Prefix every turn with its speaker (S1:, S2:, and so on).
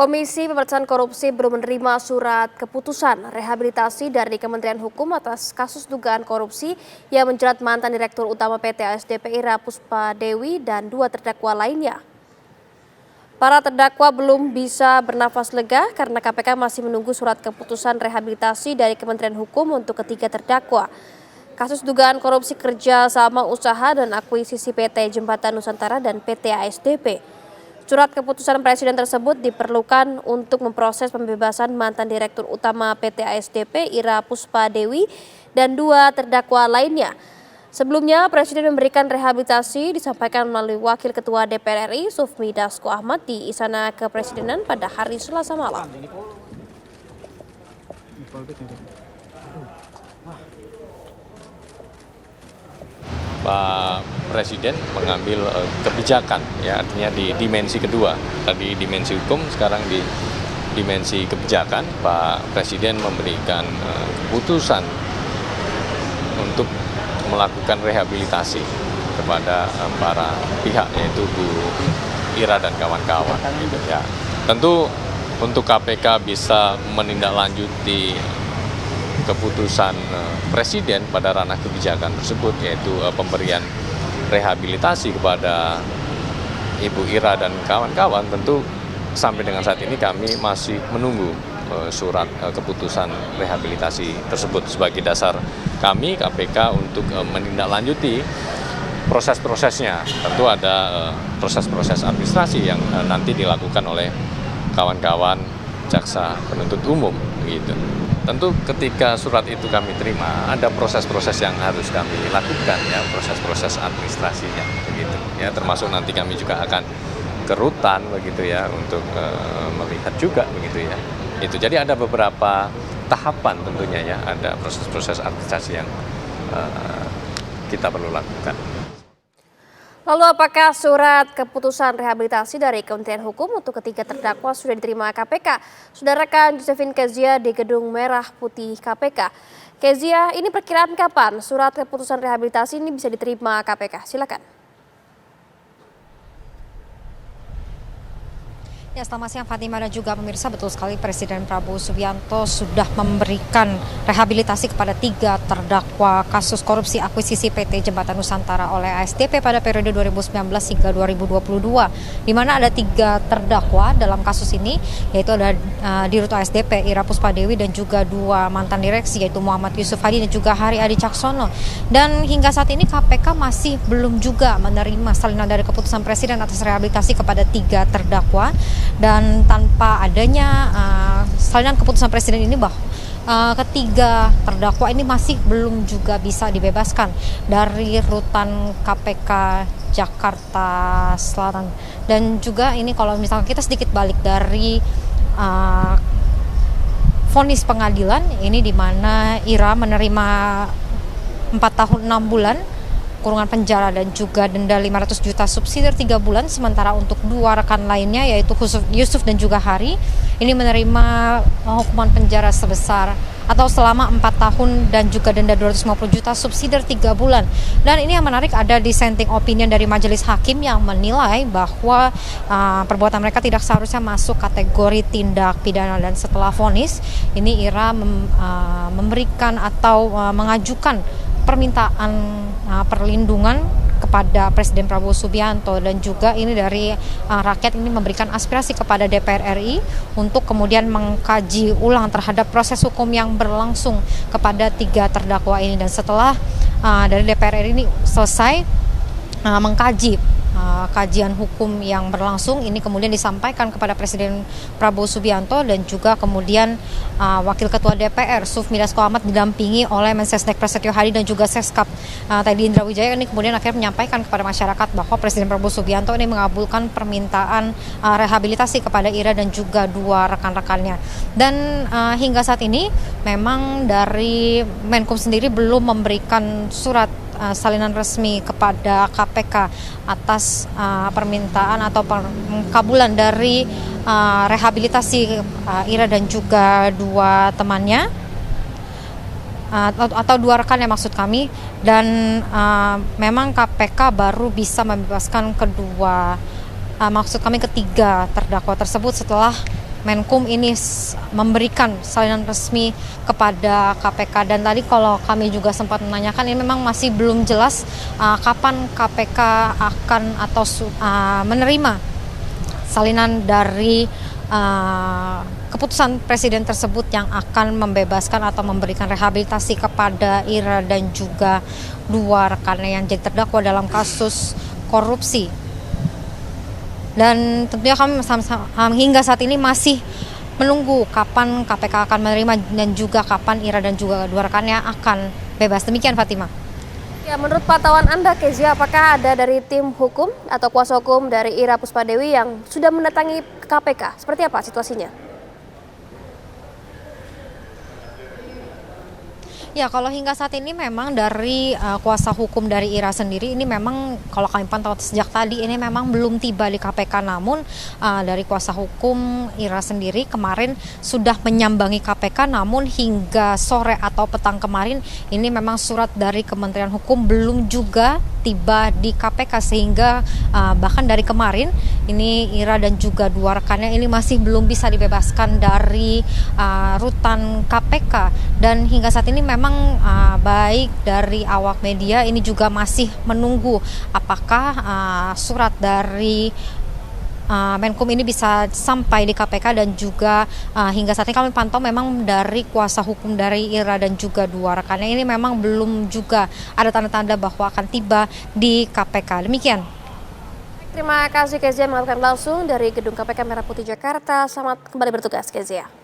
S1: Komisi Pemberantasan Korupsi belum menerima surat keputusan rehabilitasi dari Kementerian Hukum atas kasus dugaan korupsi yang menjerat mantan Direktur Utama PT ASDP Ira Puspadewi dan 2 terdakwa lainnya. Para terdakwa belum bisa bernafas lega karena KPK masih menunggu surat keputusan rehabilitasi dari Kementerian Hukum untuk ketiga terdakwa. Kasus dugaan korupsi kerja sama usaha dan akuisisi PT Jembatan Nusantara dan PT ASDP. Surat keputusan Presiden tersebut diperlukan untuk memproses pembebasan mantan Direktur Utama PT ASDP Ira Puspadewi dan 2 terdakwa lainnya. Sebelumnya, Presiden memberikan rehabilitasi disampaikan melalui Wakil Ketua DPR RI Sufmi Dasko Ahmad di Istana Kepresidenan pada hari Selasa malam.
S2: Pak Presiden mengambil kebijakan, ya artinya di dimensi kedua, tadi dimensi hukum, sekarang di dimensi kebijakan. Pak Presiden memberikan keputusan untuk melakukan rehabilitasi kepada para pihak, yaitu Bu Ira dan kawan-kawan. Gitu, ya. Tentu untuk KPK bisa menindaklanjuti keputusan Presiden pada ranah kebijakan tersebut, yaitu pemberian rehabilitasi kepada Ibu Ira dan kawan-kawan. Tentu sampai dengan saat ini kami masih menunggu surat keputusan rehabilitasi tersebut sebagai dasar kami KPK untuk menindaklanjuti proses-prosesnya. Tentu ada proses-proses administrasi yang nanti dilakukan oleh kawan-kawan jaksa penuntut umum gitu. Tentu ketika surat itu kami terima, ada proses-proses yang harus kami lakukan, ya, proses-proses administrasinya begitu. Ya, termasuk nanti kami juga akan ke rutan begitu, ya, untuk melihat juga begitu, ya. Itu jadi ada beberapa tahapan tentunya, ya, ada proses-proses administrasi yang kita perlu lakukan.
S1: Lalu apakah surat keputusan rehabilitasi dari Kementerian Hukum untuk ketiga terdakwa sudah diterima KPK? Sudah rekan Josephine Kezia di Gedung Merah Putih KPK. Kezia, ini perkiraan kapan surat keputusan rehabilitasi ini bisa diterima KPK? Silakan.
S3: Ya, selamat siang Fatima dan juga pemirsa. Betul sekali, Presiden Prabowo Subianto sudah memberikan rehabilitasi kepada 3 terdakwa kasus korupsi akuisisi PT Jembatan Nusantara oleh ASDP pada periode 2019 hingga 2022, di mana ada 3 terdakwa dalam kasus ini, yaitu ada Dirut ASDP Ira Puspadewi dan juga 2 mantan direksi, yaitu Muhammad Yusuf Hadi dan juga Hari Adi Caksono. Dan hingga saat ini KPK masih belum juga menerima salinan dari keputusan Presiden atas rehabilitasi kepada 3 terdakwa. Dan tanpa adanya salinan keputusan Presiden ini ketiga terdakwa ini masih belum juga bisa dibebaskan dari rutan KPK Jakarta Selatan. Dan juga ini kalau misalnya kita sedikit balik dari vonis pengadilan ini, di mana Ira menerima 4 tahun 6 bulan kurungan penjara dan juga denda 500 juta subsidi 3 bulan, sementara untuk 2 rekan lainnya yaitu Yusuf dan juga Hari ini menerima hukuman penjara sebesar atau selama 4 tahun dan juga denda 250 juta subsidi 3 bulan. Dan ini yang menarik, ada dissenting opinion dari majelis hakim yang menilai bahwa perbuatan mereka tidak seharusnya masuk kategori tindak pidana. Dan setelah vonis ini, Ira memberikan atau mengajukan permintaan perlindungan kepada Presiden Prabowo Subianto, dan juga ini dari rakyat ini memberikan aspirasi kepada DPR RI untuk kemudian mengkaji ulang terhadap proses hukum yang berlangsung kepada 3 terdakwa ini. Dan setelah dari DPR RI ini selesai mengkaji kajian hukum yang berlangsung ini, kemudian disampaikan kepada Presiden Prabowo Subianto dan juga kemudian Wakil Ketua DPR Sufmi Dasko Ahmad didampingi oleh Mensesnek Prasetyo Hadi dan juga Seskap Teddy Indra Wijaya ini kemudian akhirnya menyampaikan kepada masyarakat bahwa Presiden Prabowo Subianto ini mengabulkan permintaan rehabilitasi kepada Ira dan juga 2 rekan-rekannya. Dan hingga saat ini memang dari Menkum sendiri belum memberikan surat salinan resmi kepada KPK atas permintaan atau pengkabulan dari rehabilitasi Ira dan juga 2 temannya atau 2 rekannya maksud kami. Dan memang KPK baru bisa membebaskan ketiga terdakwa tersebut setelah Menkum ini memberikan salinan resmi kepada KPK. Dan tadi kalau kami juga sempat menanyakan, ini memang masih belum jelas kapan KPK akan atau menerima salinan dari keputusan presiden tersebut yang akan membebaskan atau memberikan rehabilitasi kepada Ira dan juga dua rekannya yang jadi terdakwa dalam kasus korupsi. Dan tentunya kami hingga saat ini masih menunggu kapan KPK akan menerima dan juga kapan Ira dan juga dua rekannya akan bebas. Demikian Fatima.
S1: Ya, menurut pantauan Anda, Kezia, apakah ada dari tim hukum atau kuasa hukum dari Ira Puspadewi yang sudah mendatangi KPK? Seperti apa situasinya?
S3: Ya, kalau hingga saat ini memang dari kuasa hukum dari Ira sendiri ini memang kalau kami pantau sejak tadi ini memang belum tiba di KPK, namun dari kuasa hukum Ira sendiri kemarin sudah menyambangi KPK, namun hingga sore atau petang kemarin ini memang surat dari Kementerian Hukum belum juga tiba di KPK, sehingga bahkan dari kemarin ini Ira dan juga dua rekannya ini masih belum bisa dibebaskan dari rutan KPK. Dan hingga saat ini memang baik dari awak media ini juga masih menunggu apakah surat dari Menkum ini bisa sampai di KPK. Dan juga hingga saat ini kami pantau memang dari kuasa hukum dari Ira dan juga dua rekannya ini memang belum juga ada tanda-tanda bahwa akan tiba di KPK. Demikian.
S1: Terima kasih Kezia melaporkan langsung dari Gedung KPK Merah Putih Jakarta. Selamat kembali bertugas Kezia.